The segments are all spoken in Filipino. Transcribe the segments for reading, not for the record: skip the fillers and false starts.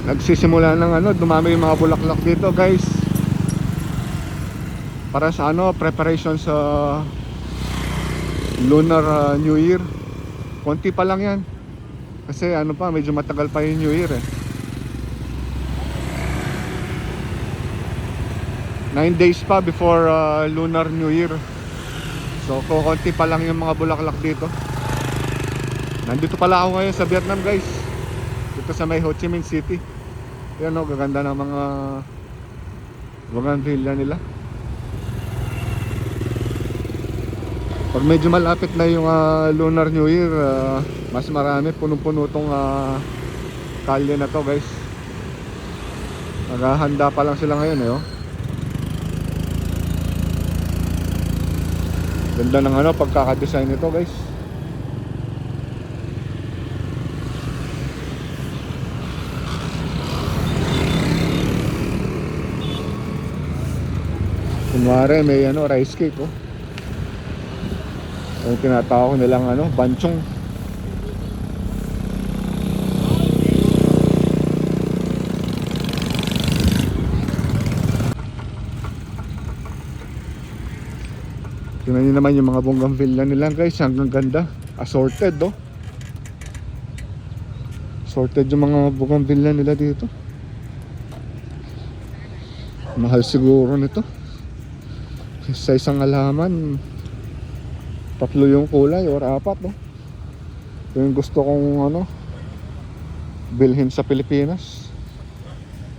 nagsisimula ng dumami yung mga bulaklak dito guys, para sa preparation sa Lunar New Year. Konti pa lang yan kasi pa, medyo matagal pa yung New Year 9 days pa before Lunar New Year. So konti pa lang yung mga bulaklak dito. Nandito pala ako ngayon sa Vietnam guys, dito sa may Ho Chi Minh City. Yan gaganda ng mga bougainvillea nila. Pag medyo malapit na yung Lunar New Year, mas marami, punong-puno tong kalye na to guys. Naghahanda pa lang sila ngayon Ganda ng pagkakadesign nito guys. Kunwari may rice cake yung tinatawag nilang banchong. Tingnan nyo naman yung mga bougainvillea nila guys, hanggang ganda. Assorted Assorted yung mga bougainvillea nila dito. Mahal siguro nito. Sa isang halaman 3 yung kulay or 4 yung gusto kong bilhin sa Pilipinas.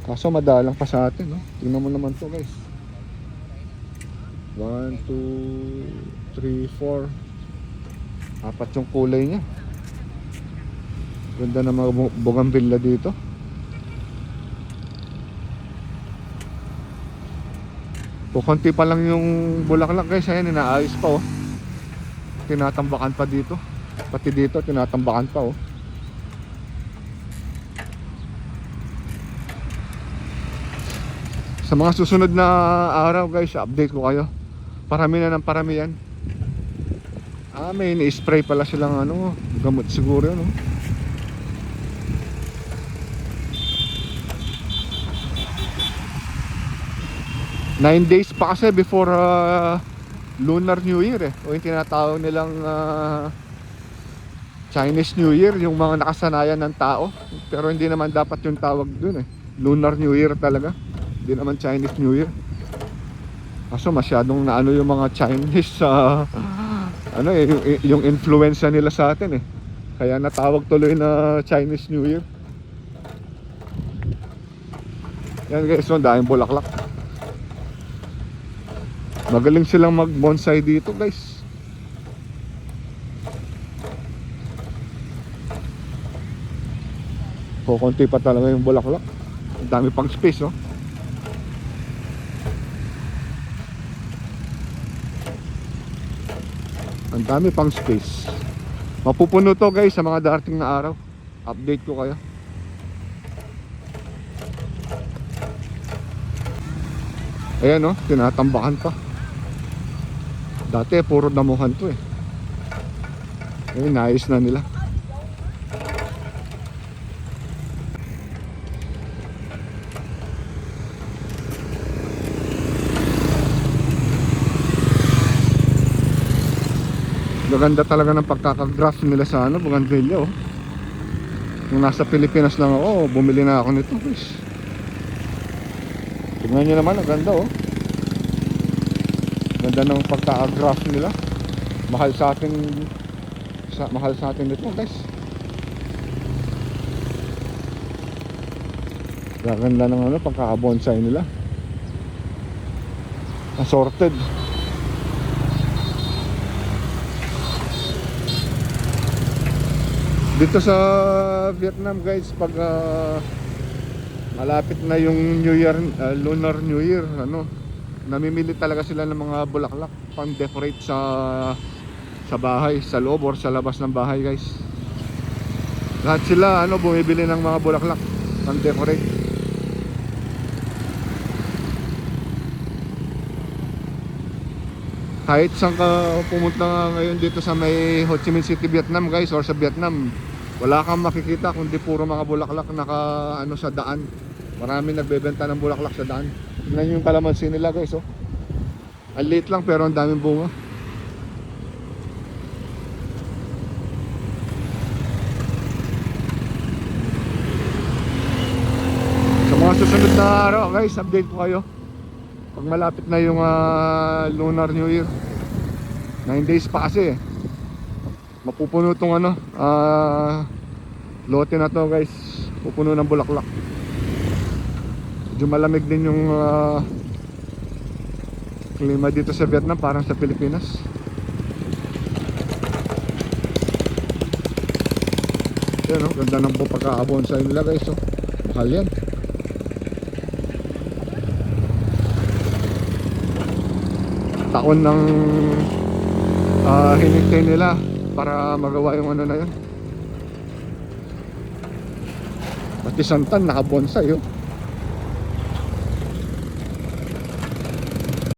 Kaso madalang pa sa atin Tingnan mo naman to guys. 1, 2, 3, 4 4 yung kulay niya. Ganda ng mga bougainvillea dito. Konti pa lang yung bulaklak guys. Ayan, inaayos pa tinatambakan pa dito. Pati dito tinatambakan pa Sa mga susunod na araw guys, update ko kayo. Parami na ng parami yan. May ni-spray pala silang gamot siguro yun 9 days pa kasi before Lunar New Year o yung tinatawag nilang Chinese New Year, yung mga nakasanayan ng tao. Pero hindi naman dapat yung tawag dun Lunar New Year talaga, hindi naman Chinese New Year. Kaso masyadong naano yung mga Chinese sa yung influensya nila sa atin kaya natawag tuloy na Chinese New Year. Yan guys, daming bulaklak. Magaling silang mag bonsai dito guys. Konti pa talaga yung bulaklak. Ang dami pang space Ang dami pang space. Mapupuno to guys sa mga darating na araw. Update ko kayo. Ayan tinatambakan pa. Dati puro damuhan to naayos na nila. Maganda talaga ng pagkakagraft nila sa bougainvillea Nung nasa Pilipinas lang ako, bumili na ako nito guys. Tingnan nyo naman, ang ganda Ganda ng pagka-graph nila. Mahal sa atin ito guys. Gaganda ng pagka-bonsai nila. Assorted. Dito sa Vietnam guys, pag malapit na yung New Year, Lunar New Year, namimili talaga sila ng mga bulaklak pang decorate sa bahay, sa loob or sa labas ng bahay guys. Lahat sila bumibili ng mga bulaklak pang decorate. Kahit saan ka pumunta ngayon dito sa may Ho Chi Minh City, Vietnam guys, or sa Vietnam, Wala kang makikita kundi puro mga bulaklak naka ano sa daan. Marami nagbebenta ng bulaklak sa daan. Tingnan yung kalamansi nila guys, oh. Ang liit lang pero ang daming bunga. Sa mga susunod na araw guys, update ko kayo pag malapit na yung Lunar New Year. 9 days pa kasi eh. Mapupuno tong ano lote na to guys. Pupuno ng bulaklak. Medyo malamig din yung klima dito sa Vietnam, parang sa Pilipinas. Yan o, ganda ng pagka-bonsai nila guys, oh. Mahal yan. Taon ng hinintay nila para magawa yung ano na yun. Pati santan naka-bonsai, oh.